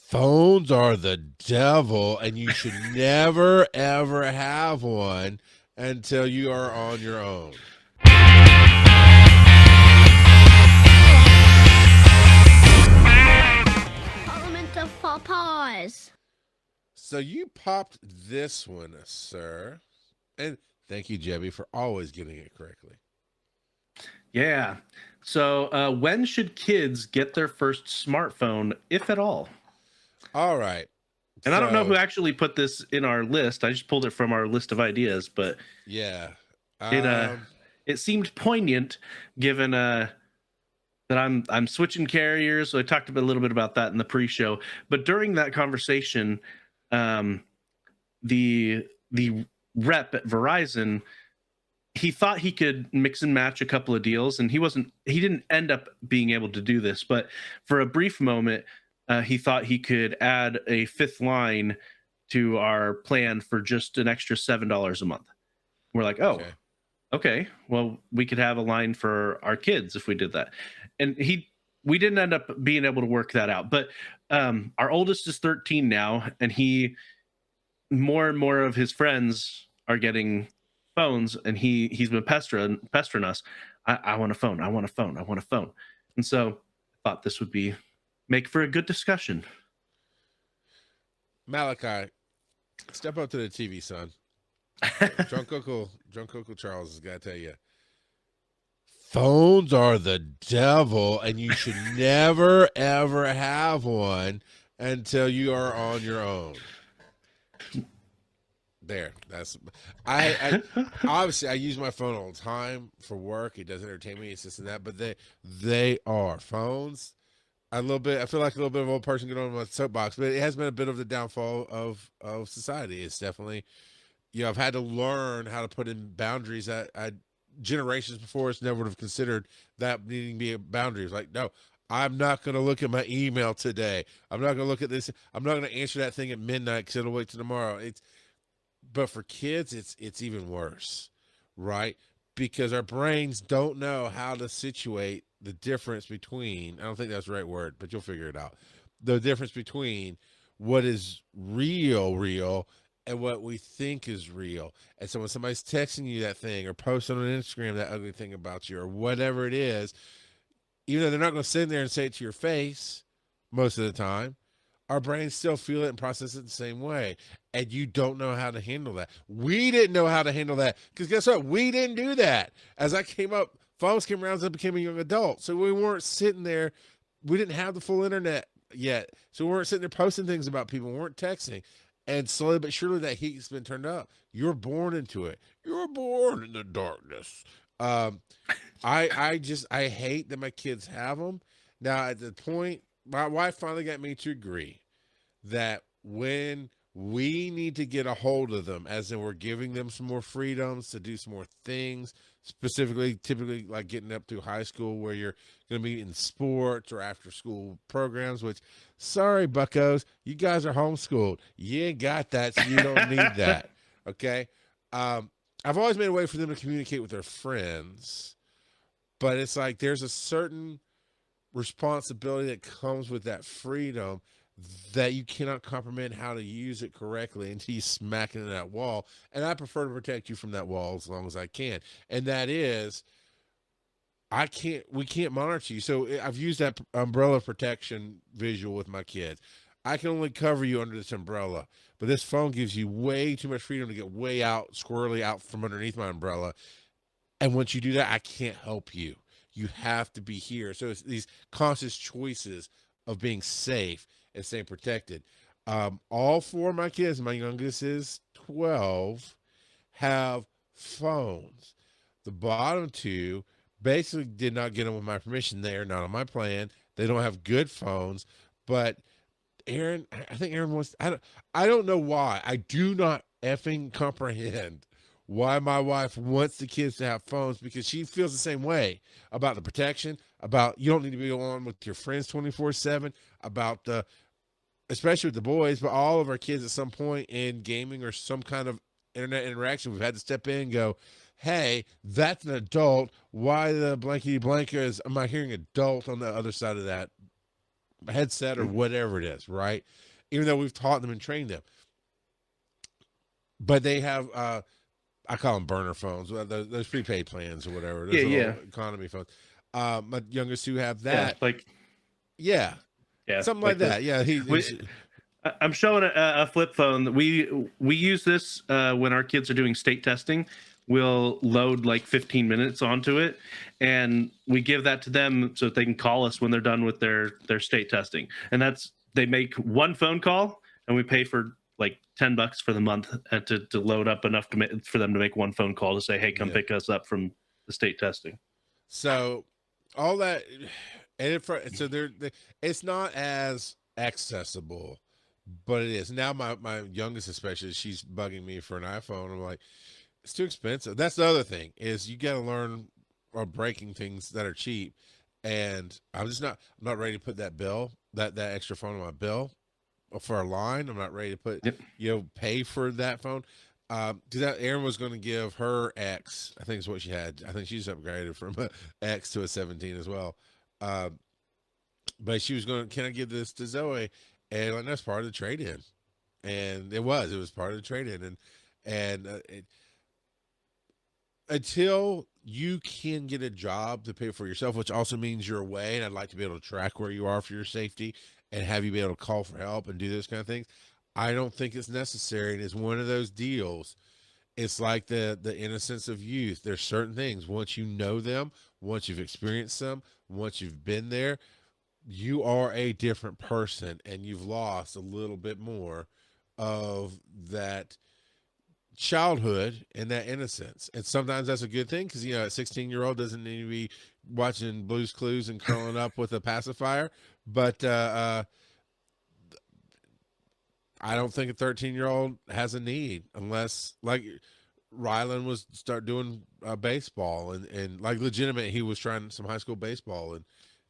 Phones are the devil, and you should never, ever have one until you are on your own. Element of Popeyes. So you popped this one, sir. And thank you, Jebby, for always getting it correctly. Yeah. So, when should kids get their first smartphone, if at all? All right. And I don't know who So, actually put this in our list. I just pulled it from our list of ideas, but yeah. it Um, it seemed poignant given that I'm switching carriers. So I talked a little bit about that in the pre-show. But during that conversation, um, the rep at Verizon, he thought he could mix and match a couple of deals, and he didn't end up being able to do this. But for a brief moment, he thought he could add a fifth line to our plan for just an extra $7 a month. We're like, oh, okay. okay, well, we could have a line for our kids if we did that. And we didn't end up being able to work that out. But our oldest is 13 now, and more and more of his friends are getting phones, and he's been pestering us. I want a phone. I want a phone. I want a phone. And so I thought this would make for a good discussion. Malachi, step up to the TV, son. Drunk Uncle Charles has got to tell you. Phones are the devil, and you should never, ever have one until you are on your own. There, that's I obviously I use my phone all the time for work. It does entertain me, it's this and that, but they are phones. I feel like a little bit of an old person getting on my soapbox, but it has been a bit of the downfall of society. It's definitely, I've had to learn how to put in boundaries that I generations before us never would have considered that needing to be a boundary. It's like, no, I'm not going to look at my email today. I'm not going to look at this. I'm not going to answer that thing at midnight because it'll wait till tomorrow. But for kids, it's even worse, right? Because our brains don't know how to situate the difference between, I don't think that's the right word, but you'll figure it out. The difference between what is real, and what we think is real. And so when somebody's texting you that thing or posting on Instagram that ugly thing about you or whatever it is, even though they're not going to sit there and say it to your face most of the time, our brains still feel it and process it the same way. And you don't know how to handle that. We didn't know how to handle that because guess what? We didn't do that. As I came up, phones came around as I became a young adult. So we weren't sitting there. We didn't have the full internet yet. So we weren't sitting there posting things about people. We weren't texting. And slowly but surely that heat's been turned up. You're born into it. You're born in the darkness. Um, I hate that my kids have them. Now at the point, my wife finally got me to agree that when we need to get a hold of them, as in we're giving them some more freedoms to do some more things, specifically, typically like getting up through high school where you're going to be in sports or after school programs, which, sorry, buckos, you guys are homeschooled. You ain't got that, so you don't need that. Okay. I've always made a way for them to communicate with their friends, but it's like there's a certain responsibility that comes with that freedom that you cannot comprehend how to use it correctly until you smack it in that wall. And I prefer to protect you from that wall as long as I can. And that is, we can't monitor you. So I've used that umbrella protection visual with my kids. I can only cover you under this umbrella, but this phone gives you way too much freedom to get way out, squirrely out from underneath my umbrella. And once you do that, I can't help you. You have to be here. So it's these conscious choices of being safe and staying protected. All four of my kids, my youngest is 12, have phones. The bottom two basically did not get them with my permission. They are not on my plan. They don't have good phones. But Aaron, I think Aaron wants. I don't know why. I do not effing comprehend why my wife wants the kids to have phones, because she feels the same way about the protection, about you don't need to be on with your friends 24/7, about especially with the boys, but all of our kids at some point in gaming or some kind of internet interaction, we've had to step in and go, hey, that's an adult. Why the blankety blank am I hearing adult on the other side of that headset or whatever it is, right? Even though we've taught them and trained them, but they have I call them burner phones, those prepaid plans or whatever. Those Yeah. little economy phones. My youngest two have Yeah. that. Yeah, something like that. Yeah, I'm showing a flip phone. We use this when our kids are doing state testing. We'll load like 15 minutes onto it, and we give that to them so that they can call us when they're done with their state testing. And they make one phone call, and we pay for like $10 for the month to load up enough for them to make one phone call to say, "Hey, come pick us up from the state testing." So all that, and it's not as accessible, but it is now. My youngest, especially, she's bugging me for an iPhone. I'm like, it's too expensive. That's the other thing, is you got to learn or breaking things that are cheap, and I'm not ready to put that extra phone on my bill for a line. I'm not ready to put pay for that phone. That Erin was going to give her X, I think is what she had. I think she's upgraded from a X to a 17 as well. But she was going, can I give this to Zoe? And like, that's part of the trade-in. And it was part of the trade-in. And until you can get a job to pay for yourself, which also means you're away, and I'd like to be able to track where you are for your safety and have you be able to call for help and do those kind of things, I don't think it's necessary. And it's one of those deals. It's like the innocence of youth. There's certain things, once you know them, once you've experienced them, once you've been there, you are a different person, and you've lost a little bit more of that childhood and that innocence. And sometimes that's a good thing, because a 16-year-old doesn't need to be watching Blue's Clues and curling up with a pacifier. But I don't think a 13-year-old has a need, unless like Rylan was start doing baseball and like legitimate. He was trying some high school baseball,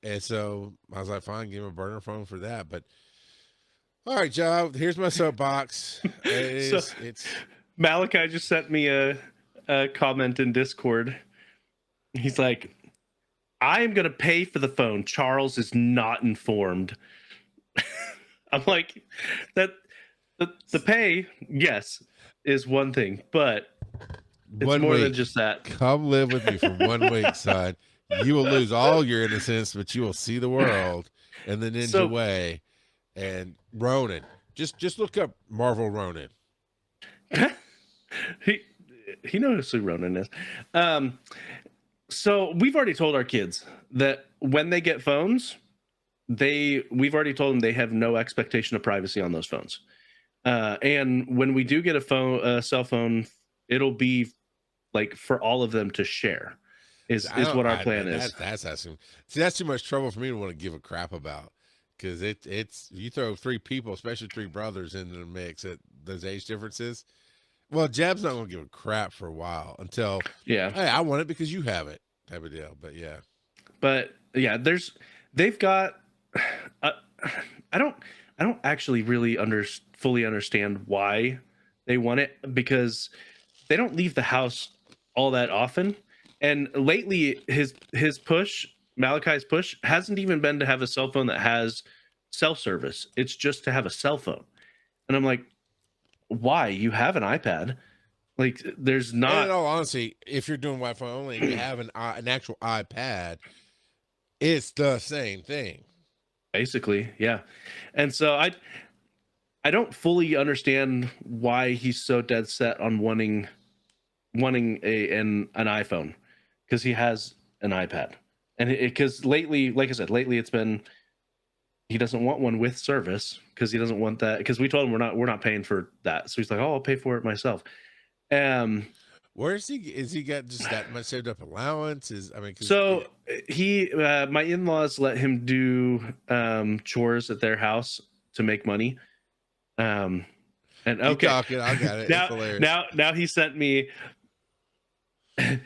and so I was like, fine, give him a burner phone for that. But all right, Joe, here's my soapbox. It's Malachi just sent me a comment in Discord. He's like, I am going to pay for the phone. Charles is not informed. I'm like, that the pay, yes, is one thing, but it's more than just that. Come live with me for 1 week, son. You will lose all your innocence, but you will see the world in the ninja way. And Ronin, just look up Marvel Ronin. He knows who Ronin is. So we've already told our kids that when they get phones, we've already told them they have no expectation of privacy on those phones. And when we do get a cell phone, it'll be like for all of them to share. Is what our plan is. That's asking. See, that's too much trouble for me to want to give a crap about, because it's you throw 3 people, especially 3 brothers, into the mix at those age differences. Well, Jab's not going to give a crap for a while until, hey, I want it because you have it, type of deal. But yeah, they've got. I don't actually really fully understand why they want it, because they don't leave the house all that often. And lately, Malachi's push hasn't even been to have a cell phone that has cell service. It's just to have a cell phone. And I'm like, why? You have an iPad. Like, there's not. And in all honesty, if you're doing Wi-Fi only and you have an actual iPad, it's the same thing. Basically, yeah. And so I don't fully understand why he's so dead set on wanting an iPhone, because he has an iPad. And because lately, like I said, it's been, he doesn't want one with service, because he doesn't want that, because we told him we're not paying for that. So he's like, oh, I'll pay for it myself. Where is he got just that much saved up allowance? My in-laws let him do chores at their house to make money. And okay, talking, I got it. It's hilarious. Now he sent me.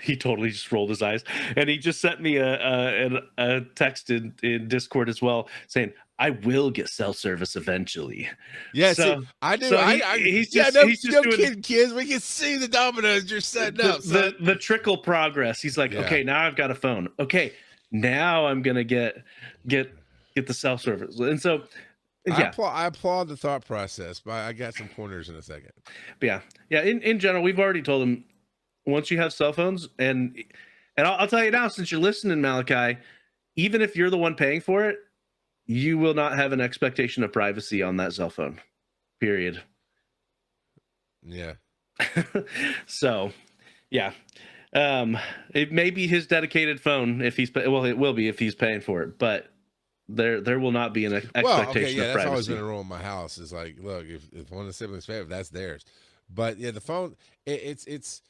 He totally just rolled his eyes, and he just sent me a text in Discord as well, saying, "I will get cell service eventually." Yeah, so, see, I do. So he's just kidding, kids. We can see the dominoes you're setting up. The trickle progress. He's like, okay, now I've got a phone. Okay, now I'm gonna get get the self-service. And so, I yeah, applaud the thought process, but I got some pointers in a second. but yeah. In general, we've already told them once you have cell phones, and I'll tell you now, since you're listening, Malachi, even if you're the one paying for it, you will not have an expectation of privacy on that cell phone. Period. Yeah. So, yeah. It may be his dedicated phone if he's it will be if he's paying for it, but there will not be an expectation of that's always privacy. been a rule in my house. Is like, look, if one of the siblings favorite, that's theirs. But yeah, the phone, it's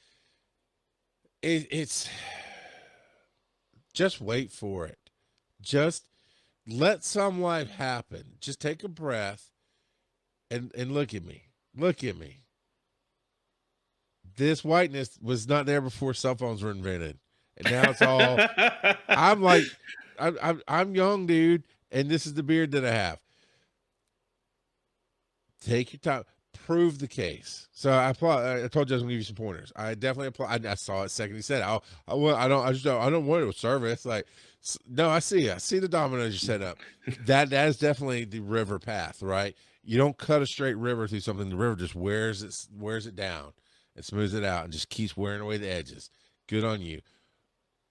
just wait for it. Just let some life happen. Just take a breath and look at me. Look at me. This whiteness was not there before cell phones were invented, and now it's all. I'm like, I'm young, dude, and this is the beard that I have. Take your time, prove the case. So I applaud. I told you I was gonna give you some pointers. I definitely applaud. I saw it second. He said, I don't want it with service. Like, no, I see the dominoes you set up. That is definitely the river path, right? You don't cut a straight river through something. The river just wears it down and smooths it out and just keeps wearing away the edges. Good on you.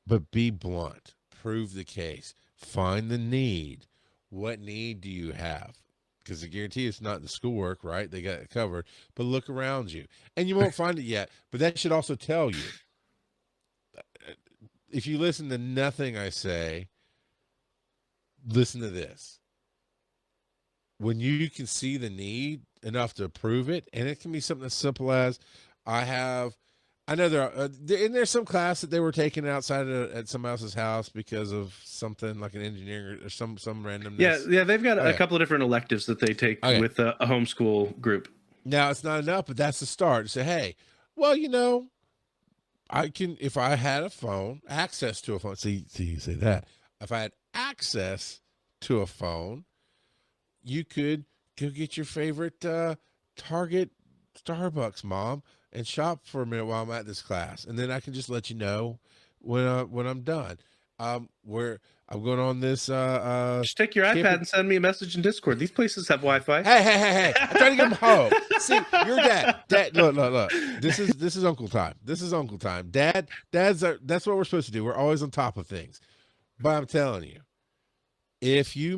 But be blunt. Prove the case. Find the need. What need do you have? Because I guarantee it's not the schoolwork, right? They got it covered. But look around you. And you won't find it yet. But that should also tell you. If you listen to nothing I say, listen to this. When you can see the need enough to prove it, and it can be something as simple as, I know there's some class that they were taking outside at somebody else's house because of something like an engineering or some randomness. Yeah, they've got a couple of different electives that they take with a homeschool group. Now it's not enough, but that's the start. Say, hey, well, if I had a phone, access to a phone. See, you say that. If I had access to a phone, you could go get your favorite Target, Starbucks, Mom, and shop for a minute while I'm at this class, and then I can just let you know when I'm done. Where I'm going on this. Just take your iPad and send me a message in Discord. These places have Wi-Fi. Hey! I'm trying to get them home. See, your dad. Look. This is Uncle time. This is Uncle time. That's what we're supposed to do. We're always on top of things. But I'm telling you, if you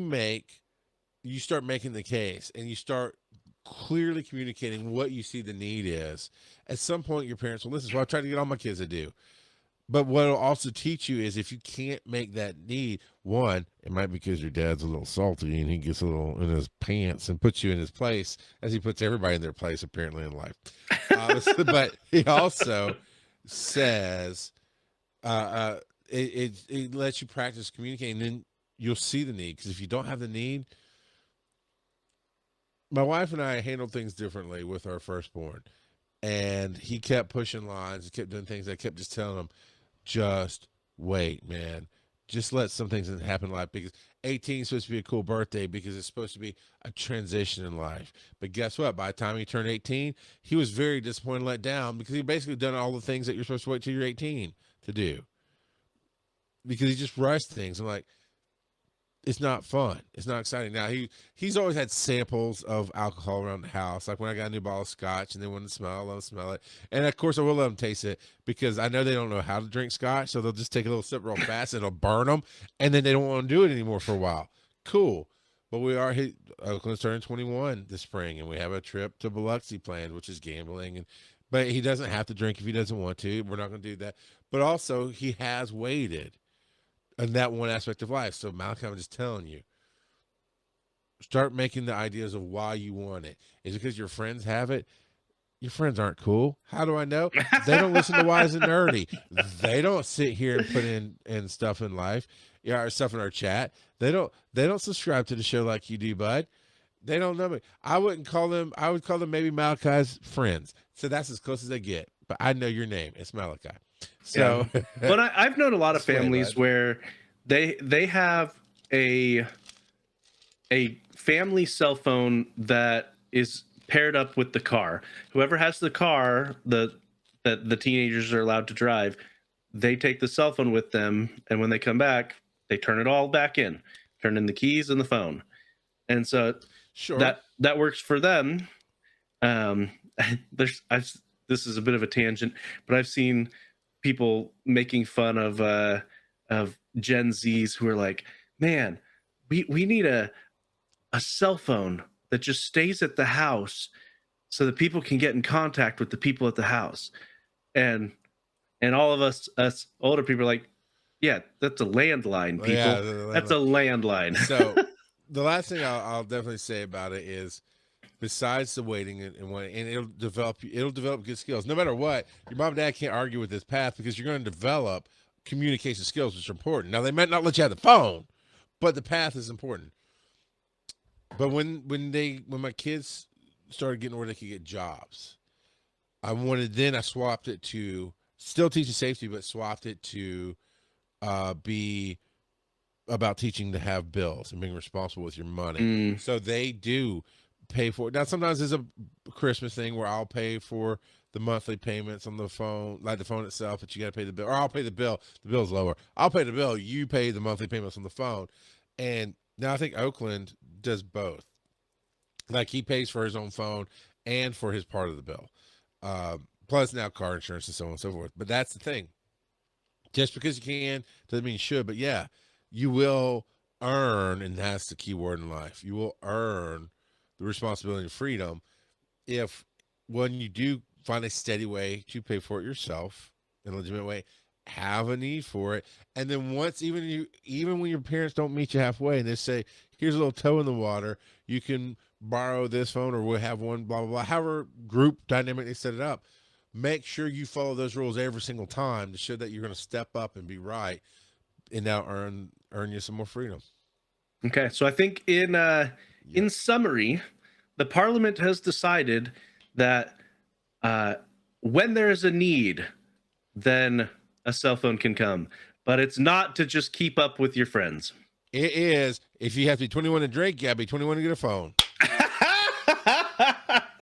start making the case and you start clearly communicating what you see the need is, at some point your parents will listen. So I try to get all my kids to do. But what it'll also teach you is if you can't make that need, one, it might be because your dad's a little salty and he gets a little in his pants and puts you in his place, as he puts everybody in their place apparently in life. But he also says it lets you practice communicating, and then you'll see the need. Because if you don't have the need, my wife and I handled things differently with our firstborn, and he kept pushing lines. He kept doing things. I kept just telling him, just wait, man. Just let some things happen in life, because 18 is supposed to be a cool birthday because it's supposed to be a transition in life. But guess what? By the time he turned 18, he was very disappointed, let down, because he basically done all the things that you're supposed to wait till you're 18 to do, because he just rushed things. I'm like, it's not fun. It's not exciting. Now he's always had samples of alcohol around the house. Like when I got a new bottle of scotch and they wanted to smell, I let them smell it. And of course I will let them taste it, because I know they don't know how to drink scotch. So they'll just take a little sip real fast and it'll burn them. And then they don't want to do it anymore for a while. Cool. But Oakland's turning 21 this spring, and we have a trip to Biloxi planned, which is gambling. But he doesn't have to drink if he doesn't want to. We're not going to do that. But also he has waited in that one aspect of life. So Malachi, I'm just telling you, start making the ideas of why you want it. Is it because your friends have it? Your friends aren't cool. How do I know? They don't listen to Wise and Nerdy. They don't sit here and put in stuff in life, or stuff in our chat. They don't subscribe to the show like you do, bud. They don't know me. I would call them maybe Malachi's friends. So that's as close as they get. But I know your name. It's Malachi. So, yeah. But I've known a lot of families where they have a family cell phone that is paired up with the car. Whoever has the car that the teenagers are allowed to drive, they take the cell phone with them, and when they come back, they turn it all back in. turn in the keys and the phone. And so Sure. that works for them. This is a bit of a tangent, but I've seen people making fun of Gen Zs who are like, man, we need a cell phone that just stays at the house so that people can get in contact with the people at the house. And all of us older people are like, yeah, that's a landline, people. Yeah, that's a landline. So the last thing I'll definitely say about it is, besides the waiting and it'll develop good skills. No matter what, your mom and dad can't argue with this path because you're going to develop communication skills, which are important. Now, they might not let you have the phone, but the path is important. But when my kids started getting where they could get jobs, I swapped it to still teaching safety, but swapped it to be about teaching to have bills and being responsible with your money. So they do pay for it. Now, sometimes it's a Christmas thing where I'll pay for the monthly payments on the phone, like the phone itself, but you got to pay the bill. Or I'll pay the bill. The bill's lower. I'll pay the bill. You pay the monthly payments on the phone. And now I think Oakland does both. Like, he pays for his own phone and for his part of the bill. Plus now car insurance and so on and so forth. But that's the thing. Just because you can doesn't mean you should. But yeah, you will earn, and that's the key word in life, you will earn the responsibility and freedom if, when you do find a steady way to pay for it yourself in a legitimate way, have a need for it. And then once, even when your parents don't meet you halfway and they say, here's a little toe in the water, you can borrow this phone or we'll have one, blah, blah, blah, however group dynamic they set it up, make sure you follow those rules every single time to show that you're going to step up and be right, and now earn you some more freedom. Okay, so I think in summary, the Parliament has decided that when there is a need, then a cell phone can come, but it's not to just keep up with your friends. It is, if you have to be 21 to drink, you got to be 21 to get a phone.